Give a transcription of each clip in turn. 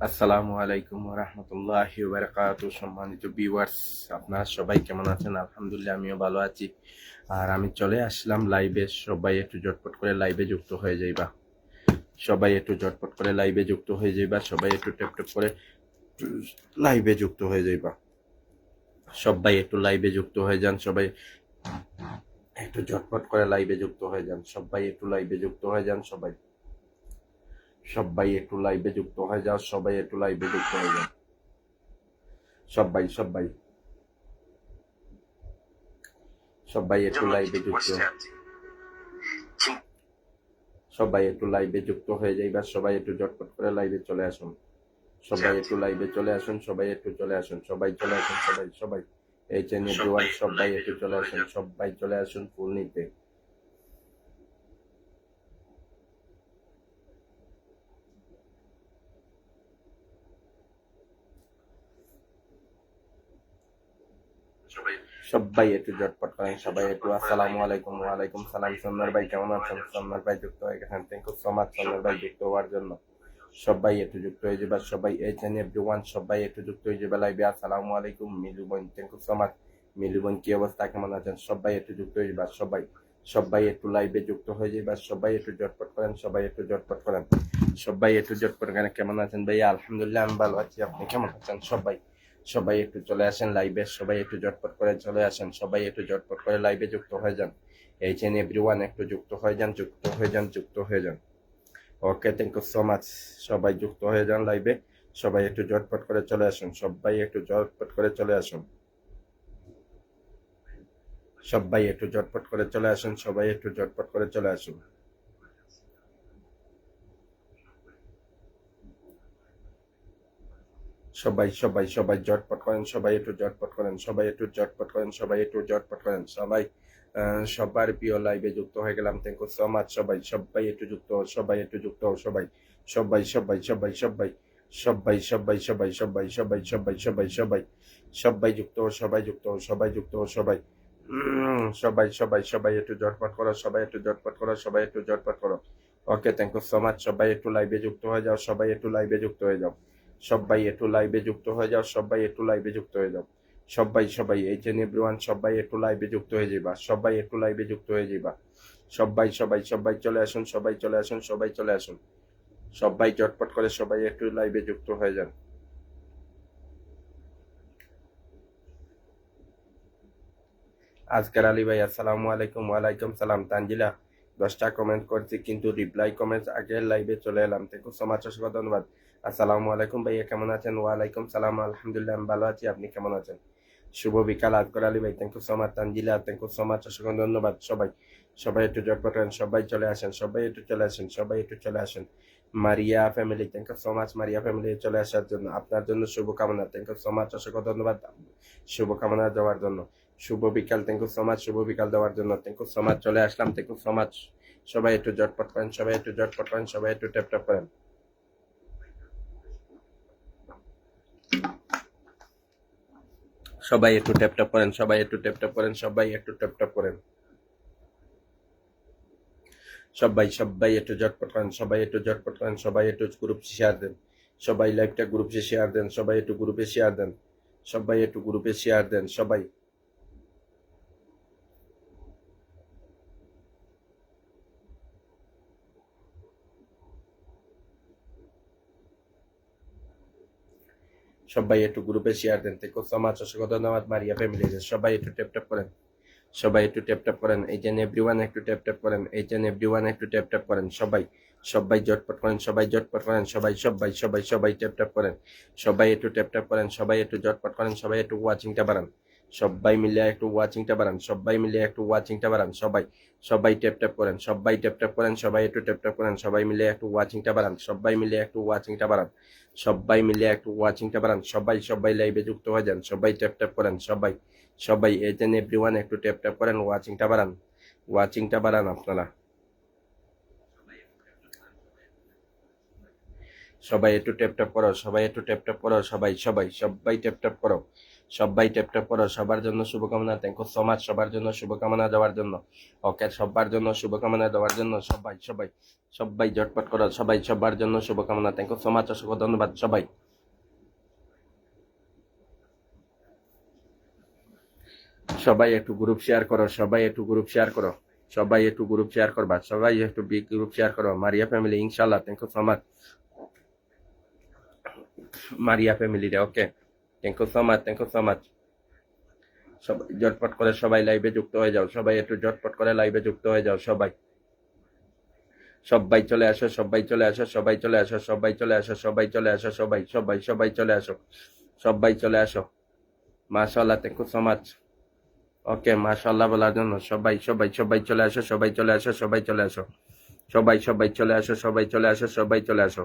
আসসালামু আলাইকুম রহমতুল্লাহি ওয়া বারাকাতুহু। সম্মানিত ভিউয়ার্স, আপনারা সবাই কেমন আছেন? আলহামদুলিল্লাহ, আমিও ভালো আছি। আর আমি চলে আসলাম লাইভে। সবাই একটু ঝটপট করে লাইভে যুক্ত হয়ে যাইবা। সবাই একটু ঝটপট করে লাইভে যুক্ত হয়ে যাইবা। সবাই একটু ট্যাপ ট্যাপ করে লাইভে যুক্ত হয়ে যাইবা। সবাই একটু লাইভে যুক্ত হয়ে যান। সবাই একটু ঝটপট করে লাইভে যুক্ত হয়ে যান। সবাই একটু লাইভে যুক্ত হয়ে যান। সবাই একটু লাইভে যুক্ত হয়ে যাও। সবাই একটু লাইভে যুক্ত হয়ে যান। সবাই সবাই সবাই একটু লাইভে যুক্ত সবাই একটু লাইভে যুক্ত হয়ে যাইবা। সবাই একটু ঝটপট করে লাইভে চলে আসুন। সবাই একটু লাইভে চলে আসুন। সবাই একটু চলে আসুন। সবাই চলে আসুন। সবাই সবাই এই চেন এভরিওয়ান, সবাই একটু চলে আসুন। সবাই চলে আসুন ফুল নিতে। সবাই একটু ঝটপট করেন। সবাই একটু আসসালামু আলাইকুম। ওয়ালাইকুম সালাম। সন্ন্যার ভাই কেমন আছেন? সন্ন্যার ভাই যুক্ত হয়ে গেছেন, থ্যাংক ইউ সো মাচ সন্ন্যার ভাই যুক্ত হওয়ার জন্য। সবাই একটু যুক্ত হয়ে যাবে। সবাই এই চেন এভরিওয়ান, সবাই একটু যুক্ত হয়ে যাবে লাইভে। আসসালামু আলাইকুম মিলু বোন, thank you so much. Milu বোন, কি অবস্থা, কেমন আছেন? সবাই একটু যুক্ত হয়ে যাবে। সবাই সবাই একটু লাইভে যুক্ত হয়ে যাবে। সবাই একটু ঝটপট করেন। সবাই একটু ঝটপট করেন। সবাই একটু ঝটপট করেন। কেমন আছেন ভাইয়া? আলহামদুলিল্লাহ, আমি ভালো আছি। আপনি কেমন আছেন? সবাই সবাই একটু চলে আসেন লাইভে। সবাই একটু ঝটপট করে চলে আসেন। সবাই একটু ঝটপট করে লাইভে যুক্ত হয়ে যান। এই চেন এভরিওয়ান, একটু যুক্ত হয়ে যান। যুক্ত হয়ে যান। যুক্ত হয়ে যান। ওকে, থ্যাংক ইউ সো মাচ। সবাই যুক্ত হয়ে যান লাইভে। সবাই একটু ঝটপট করে চলে আসুন। সবাই একটু ঝটপট করে চলে আসুন। সবাই একটু ঝটপট করে চলে আসুন। সবাই একটু ঝটপট করে চলে আসুন। সবাই সবাই সবাই ঝটপট করেন। সবাই একটু ঝটপট করেন। সবাই একটু ঝটপট করেন। সবাই একটু ঝটপট করেন। সবাই সবার প্রিয় লাইভে যুক্ত হয়ে গেলাম, থ্যাংক ইউ সো মাচ। সবাই সবাই একটু যুক্ত হও। সবাই একটু যুক্ত হও। সবাই সবাই সবাই সবাই সবাই সবাই সবাই সবাই সবাই সবাই সবাই সবাই সবাই সবাই যুক্ত হও। সবাই যুক্ত হও। সবাই যুক্ত হও। সবাই সবাই সবাই সবাই একটু ঝটপট করো। সবাই একটু ঝটপট করো। সবাই একটু ঝটপট করো। ওকে, থ্যাংক ইউ সো মাচ। সবাই একটু লাইভে যুক্ত হয়ে যাও। সবাই একটু লাইভে যুক্ত হয়ে যাও। সবাই একটু লাইভে যুক্ত হয়ে যাও। সবাই একটু লাইভে যুক্ত হয়ে যাও। সবাই সবাই এই যে এভরিওয়ান, সবাই একটু লাইভে যুক্ত হয়ে যাবা। সবাই একটু লাইভে যুক্ত হয়ে যাবা। সবাই সবাই সবাই চলে আসুন। সবাই চলে আসুন। সবাই চলে আসুন। সবাই চটপট করে সবাই একটু লাইভে যুক্ত হয়ে যান। আজকের আলী ভাই, আসসালামু আলাইকুম। ওয়ালাইকুম সালাম। তানজিলা, 10টা কমেন্ট করছি কিন্তু রিপ্লাই কমেন্ট আগে লাইভে চলে এলাম, থ্যাংক ইউ সো মাচ, অসংখ্য ধন্যবাদ। আসসালামু আলাইকুম ভাইয়া, কেমন আছেন? ওয়ালাইকুম সালাম, আলহামদুলিল্লাহ আমি ভালো আছি। আপনি কেমন আছেন? শুভ বিকাল আজকের আলী ভাই, thank you so much. Tanzila, thank you so much, অসংখ্য ধন্যবাদ। সবাই সবাই একটু জটপট করেন। সবাই চলে আসেন। সবাই একটু চলে আসেন। সবাই একটু চলে আসেন। Maria family, thank you so much Maria family চলে আসার জন্য। আপনার জন্য শুভকামনা, থ্যাংক ইউ সো মাচ, অসংখ্য ধন্যবাদ শুভকামনা দেওয়ার জন্য। শুভ বিকাল, থ্যাংক ইউ সো মাচ শুভ বিকাল দেওয়ার জন্য, থ্যাংক ইউ সো মাচ। চলে আসলাম, থ্যাংক ইউ সো মাচ। সবাই একটু জটপট করেন। সবাই একটু জটপট করেন। সবাই একটু ট্যাপ ট্যাপ করেন। সবাই একটু ট্যাপ ট্যাপ করেন। সবাই একটু ট্যাপ ট্যাপ করেন। সবাই একটু ট্যাপ ট্যাপ করেন। সবাই সবাই একটু জটপট করেন। সবাই একটু জটপট করেন। সবাই একটু গ্রুপ শেয়ার দেন। সবাই লাইভটা গ্রুপে শেয়ার দেন। সবাই একটু গ্রুপে শেয়ার দেন। সবাই একটু গ্রুপে শেয়ার দেন। সবাই সবাই একটু গ্রুপে শেয়ার দেন। থ্যাংক ইউ সো মাচ, অসংখ্য ধন্যবাদ মারিয়া ফ্যামিলি। সবাই একটু ট্যাপ ট্যাপ করেন। সবাই একটু ট্যাপ ট্যাপ করেন। এই যে এভরিওয়ান একটু ট্যাপ ট্যাপ করেন। এই যে এভরিওয়ান একটু ট্যাপ ট্যাপ করেন। সবাই সবাই জটপট করেন। সবাই জটপট করেন। সবাই সবাই সবাই সবাই ট্যাপ ট্যাপ করেন। সবাই একটু ট্যাপ ট্যাপ করেন। সবাই একটু জটপট করেন। সবাই একটু ওয়াচিংটা বাড়ান। সবাই মিলে একটু ওয়াচিংটা বাড়ান। সবাই মিলে একটু ওয়াচিংটা বাড়ান। সবাই সবাই ট্যাপ ট্যাপ করেন। সবাই ট্যাপ ট্যাপ করেন। সবাই একটু ট্যাপ ট্যাপ করেন। সবাই মিলে একটু ওয়াচিংটা বাড়ান। সবাই মিলে একটু ওয়াচিংটা বাড়ান। সবাই মিলে একটু ওয়াচিংটা বাড়ান। সবাই সবাই লাইভে যুক্ত হয়ে যান। সবাই ট্যাপ ট্যাপ করেন। সবাই সবাই এই যে এভরিওয়ান একটু ট্যাপ ট্যাপ করেন। ওয়াচিংটা বাড়ান। ওয়াচিংটা বাড়ান আপনারা। সবাই একটু ট্যাপ ট্যাপ করো। সবাই একটু ট্যাপ ট্যাপ করো। সবাই সবাই সবাই ট্যাপ ট্যাপ করো। সবাই ট্যাপ ট্যাপ করো, সবার জন্য শুভকামনা। থ্যাংক ইউ সো মাচ সবার জন্য শুভকামনা দেওয়ার জন্য। ওকে, সবার জন্য শুভকামনা দেওয়ার জন্য সবাই সবাই সবাই ঝটপট করো, সবাই সবার জন্য শুভকামনা। থ্যাংক ইউ সো মাচ, অসংখ্য ধন্যবাদ সবাই। সবাই একটু গ্রুপ শেয়ার করো, সবাই একটু গ্রুপ শেয়ার করো, সবাই একটু গ্রুপ শেয়ার করবা, সবাই একটু বিগ গ্রুপ শেয়ার করো। মারিয়া ফ্যামিলি ইনশাল্লাহ, thank you so much Maria family রে। Okay, thank you so much, thank you so much. সবাই ঝটপট করে সবাই লাইভে যুক্ত হয়ে যাও, সবাই একটু ঝটপট করে লাইভে যুক্ত হয়ে যাও। সবাই সবাই চলে আসো, সবাই চলে আসো, সবাই চলে আসো, সবাই চলে আসো, সবাই চলে আসো, সবাই সবাই সবাই চলে আসো, সবাই চলে আসো। মাশাআল্লাহ, থ্যাংক ইউ সো মাচ। ওকে, মাশাআল্লাহ বলার জন্য সবাই সবাই সবাই চলে আসো, সবাই চলে আসো, সবাই চলে আসো, সবাই সবাই চলে আসো, সবাই চলে আসো, সবাই চলে আসো,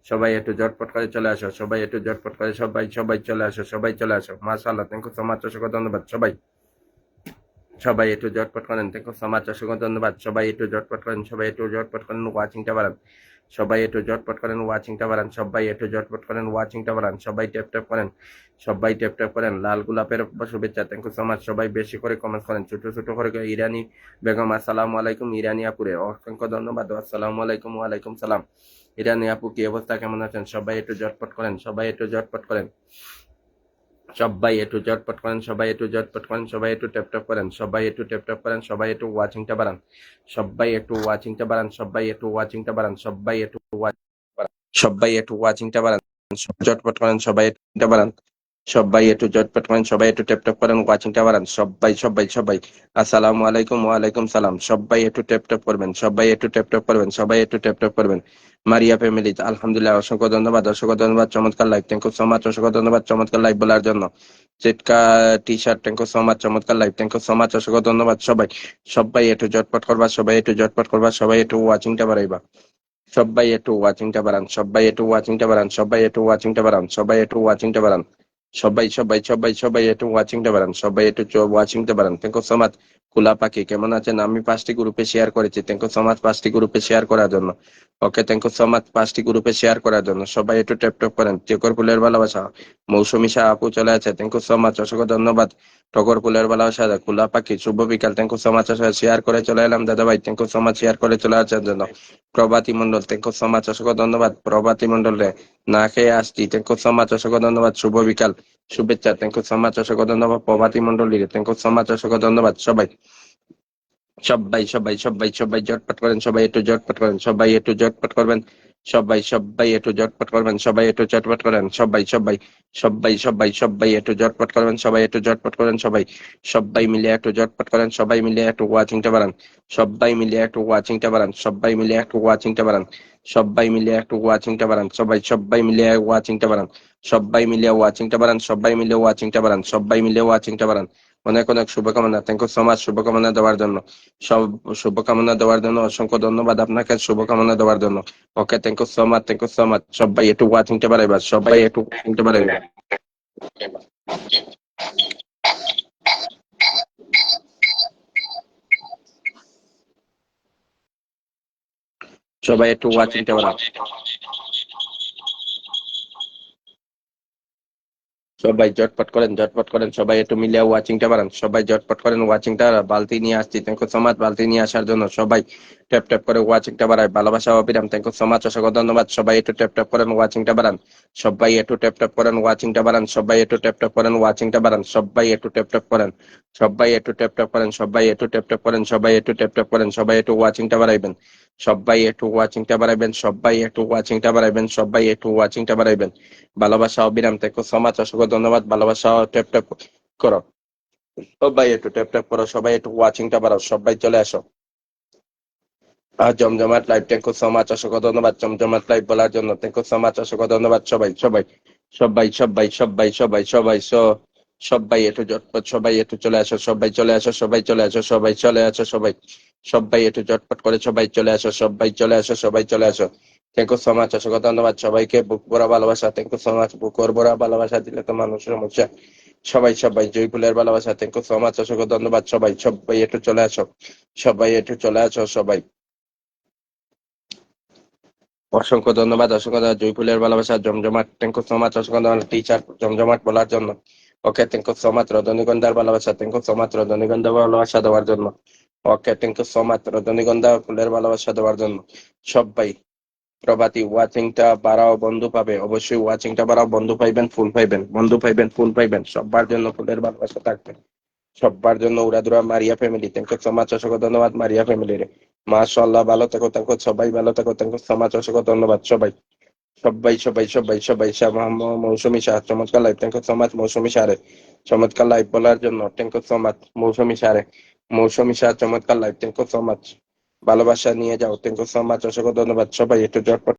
সবাই একটু ঝটপট করে চলে আসো, সবাই একটু ঝটপট করে সবাই সবাই চলে আসো, সবাই চলে আসো। মাশাআল্লাহ, থ্যাংক ইউ সো মাচ, অসংখ্য ধন্যবাদ সবাই। সবাই একটু ঝটপট করেন, থ্যাংক ইউ সো মাচ, অসংখ্য ধন্যবাদ সবাই একটু ঝটপট করেন, সবাই একটু ঝটপট করেন, ওয়াচিংটা বাড়ান, সবাই একটু ঝটপট করেন, ওয়াচিংটা বাড়ান, সবাই একটু ঝটপট করেন, ওয়াচিংটা বাড়ান, সবাই ট্যাপ ট্যাপ করেন, সবাই ট্যাপ ট্যাপ করেন। লাল গোলাপের শুভেচ্ছা, থ্যাংক ইউ সো মাচ। সবাই বেশি করে কমেন্ট করেন, ছোট ছোট করে। ইরানি বেগম আসসালামু আলাইকুম, ইরানি আপুরে অসংখ্য ধন্যবাদ, আসসালামু আলাইকুম। ওয়ালাইকুম সালাম। ইরানি আপু কি অবস্থা, কেমন আছেন? সবাই একটু ঝটপট করেন, সবাই একটু ঝটপট করেন, সবাই একটু ঝটপট করেন, সবাই একটু ঝটপট করেন, সবাই একটু ট্যাপ ট্যাপ করেন, সবাই একটু ট্যাপ ট্যাপ করেন, সবাই একটু ওয়াচিংটা বাড়ান, সবাই একটু ওয়াচিংটা বাড়ান, সবাই একটু ওয়াচিংটা বাড়ান, সবাই একটু সবাই একটু ওয়াচিংটা বাড়ান, ঝটপট করেন, সবাই একটু বাড়ান, সবাই একটু ঝটপট করেন, সবাই একটু ট্যাপ ট্যাপ করেন, ওয়াচিংটা বাড়ান, সবাই সবাই সবাই। আসসালামু আলাইকুম, ওয়ালাইকুম সালাম। সবাই একটু ট্যাপ ট্যাপ করবেন, সবাই একটু ট্যাপ ট্যাপ করবেন, সবাই একটু ট্যাপ ট্যাপ করবেন। মারিয়া ফ্যামিলি আলহামদুলিল্লাহ, অসংখ্য ধন্যবাদ, অসংখ্য ধন্যবাদ, চমৎকার live, thank you so much, অসংখ্য ধন্যবাদ চমৎকার লাইভ বলার জন্য। চেটকা T shirt, thank you so much, চমৎকার live, thank you so much, অসংখ্য ধন্যবাদ সবাই। সবাই একটু ঝটপট করবা, সবাই একটু ঝটপট করবা, সবাই একটু ওয়াচিংটা বাড়াইবা, সবাই একটু ওয়াচিংটা বাড়ান, সবাই একটু ওয়াচিংটা বাড়ান, সবাই একটু ওয়াচিংটা বাড়ান, সবাই একটু ওয়াচিংটা বাড়ান, সবাই সবাই সবাই সবাই একটু ওয়াচিংটা বাড়ান, সবাই একটু ওয়াচিংটা বাড়ান। Thank you so much. কুলা পাখি কেমন আছেন? আমি 5টি গ্রুপে শেয়ার করেছি, থ্যাংক ইউ সো মাচ 5টি গ্রুপে শেয়ার করার জন্য। Okay, thank you so much 5টি গ্রুপে শেয়ার করার জন্য। সবাই একটু ট্যাপ ট্যাপ করেন। টেকর ফুলের ভালোবাসা, মৌসুমী শাহ আপু চলে আছে, থ্যাংক ইউ সো মাচ, অসংখ্য ধন্যবাদ। টগর ফুলের ভালোবাসা, কুলা পাখি শুভ বিকাল, thank you so much. Share করে চলে এলাম দাদা ভাই, thank you so much share করে চলে আসার জন্য। Provati Mondal, thank you so much, অসংখ্য ধন্যবাদ। প্রভাতী মন্ডল রে না খেয়ে আসছি, থ্যাংক ইউ সো মাচ, অসংখ্য ধন্যবাদ। শুভ বিকাল শুভেচ্ছা, থ্যাংক ইউ সো মাচ, অসংখ্য ধন্যবাদ। প্রভাতী মন্ডল রে থ্যাংক ইউ সো মাচ, অসংখ্য ধন্যবাদ সবাই। সবাই সবাই সবাই সবাই ঝটপট করেন, সবাই একটু ঝটপট করেন, সবাই একটু ঝটপট করবেন, সবাই সবাই একটু ঝটপট করবেন, সবাই একটু ঝটপট করেন, সবাই সবাই সবাই সবাই সবাই একটু ঝটপট করবেন, সবাই একটু ঝটপট করেন, সবাই সবাই মিলে একটু ঝটপট করেন, সবাই মিলে একটু ওয়াচিংটা বাড়ান, সবাই মিলে একটু ওয়াচিংটা বাড়ান, সবাই মিলে একটু ওয়াচিংটা বাড়ান, সবাই মিলে একটু ওয়াচিংটা বাড়ান, সবাই সবাই মিলে ওয়াচিংটা বাড়ান, সবাই মিলে ওয়াচিংটা বাড়ান, সবাই মিলে ওয়াচিংটা বাড়ান, সবাই মিলে ওয়াচিংটা বাড়ান। অনেক অনেক শুভকামনা, থ্যাংক ইউ সো মাচ শুভকামনা দেওয়ার জন্য। সব শুভকামনা দেওয়ার জন্য অসংখ্য ধন্যবাদ আপনাকে, শুভকামনা দেওয়ার জন্য। Okay, thank you so much, thank you so much. সবাই একটু ওয়াচিংটা বাড়াইবা, সবাই একটু ওয়াচিংটা বাড়াইবা, সবাই একটু ওয়াচিংটা বাড়ান, সবাই ঝটপট করেন, ঝটপট করেন, সবাই একটু মিলিয়ে ওয়াচিংটা বাড়ান, সবাই ঝটপট করেন, ওয়াচিংটা। বালতি নিয়ে আসছি, থ্যাংক ইউ সো মাচ বালতি নিয়ে আসার জন্য। সবাই ট্যাপ ট্যাপ করে ওয়াচিংটা বাড়ায়, ভালোবাসা অবিরাম, থ্যাংক ইউ সো মাচ, অসংখ্য ধন্যবাদ। সবাই একটু ট্যাপ ট্যাপ করেন, ওয়াচিংটা বাড়ান, সবাই একটু ট্যাপ ট্যাপ করেন, ওয়াচিংটা বাড়ান, সবাই একটু ট্যাপ ট্যাপ করেন, ওয়াচিংটা বাড়ান, সবাই একটু ট্যাপ ট্যাপ করেন, সবাই একটু ট্যাপ ট্যাপ করেন, সবাই একটু ট্যাপ ট্যাপ করেন, সবাই একটু ট্যাপ ট্যাপ করেন, সবাই একটু ওয়াচিংটা বাড়াইবেন, সবাই একটু ওয়াচিংটা বাড়াইবেন, সবাই একটু ওয়াচিংটা বাড়াইবেন, সবাই একটু ওয়াচিংটা বাড়াইবেন। ভালোবাসা অবিরাম, থ্যাংক ইউ সো মাচ, অসংখ্য ধন্যবাদ। ভালোবাসা ট্যাপ ট্যাপ করো, সবাই একটু ট্যাপ ট্যাপ করো, সবাই একটু ওয়াচিংটা বাড়াও, সবাই চলে আসো। আর জমজমাট live, thank you so much, অসংখ্য ধন্যবাদ জমজমাট লাইভ বলার জন্য, থ্যাংক ইউ সো মাচ, অসংখ্য ধন্যবাদ সবাই সবাই সবাই সবাই সবাই সবাই সবাই সবাই একটু ঝটপট, সবাই একটু চলে আসো, সবাই চলে আসো, সবাই চলে আসো, সবাই চলে আসো, সবাই সবাই একটু ঝটপট করে সবাই চলে আসো, সবাই চলে আসো, সবাই চলে আসো। থ্যাংক ইউ সো মাচ, অসংখ্য ধন্যবাদ সবাইকে। বুক ভরা ভালোবাসা, থ্যাংক ইউ সো মাচ। বুকর ভরা ভালোবাসা দিলে তো মানুষের সমস্যা। সবাই সবাই জয়ফুলের ভালোবাসা, থ্যাংক ইউ সো মাচ, অসংখ্য ধন্যবাদ সবাই সবাই একটু চলে আসো, সবাই একটু চলে আসো, সবাই অসংখ্য ধন্যবাদ, অসংখ্য ধন্যবাদ। জয়ফুলের ভালোবাসা জমজমাট, থ্যাংক ইউ সো মাচ, অসংখ্য ধন্যবাদ টিচার জমজমাট বলার জন্য। Okay, thank you so much রজনীগন্ধার ভালোবাসা, থ্যাংক ইউ সো মাচ রজনীগন্ধা ভালোবাসা দেওয়ার জন্য। Okay, thank you so much রজনীগন্ধা ফুলের ভালোবাসা দেওয়ার জন্য। সবাই প্রভাতী ওয়াচিংটা বাড়াও, বন্ধু পাবে অবশ্যই, ওয়াচিংটা বাড়াও, বন্ধু পাইবেন, ফুল পাইবেন, বন্ধু পাইবেন, ফুল পাইবেন, সবার জন্য ফুলের ভালোবাসা থাকবে। সবার জন্য উড়াদুরা Maria family, thank you so much, অসংখ্য ধন্যবাদ মারিয়া ফ্যামিলি রে। মাশাআল্লাহ, ভালো থেকো, থেকো সবাই, ভালো থেকো, থ্যাংক ইউ সো মাচ, অসংখ্য ধন্যবাদ সবাই। সবাই সবাই সবাই সবাই মৌসুমী শাহ, চমৎকার live, thank you so much Mousumi Shah রে। চমৎকার লাইভ বলার জন্য thank you so much Mousumi Shah রে। মৌসুমী শাহ চমৎকার live, thank you so much. ভালোবাসা নিয়ে যাও, থ্যাংক ইউ সো মাচ, অসংখ্য ধন্যবাদ সবাই। একটু জটপট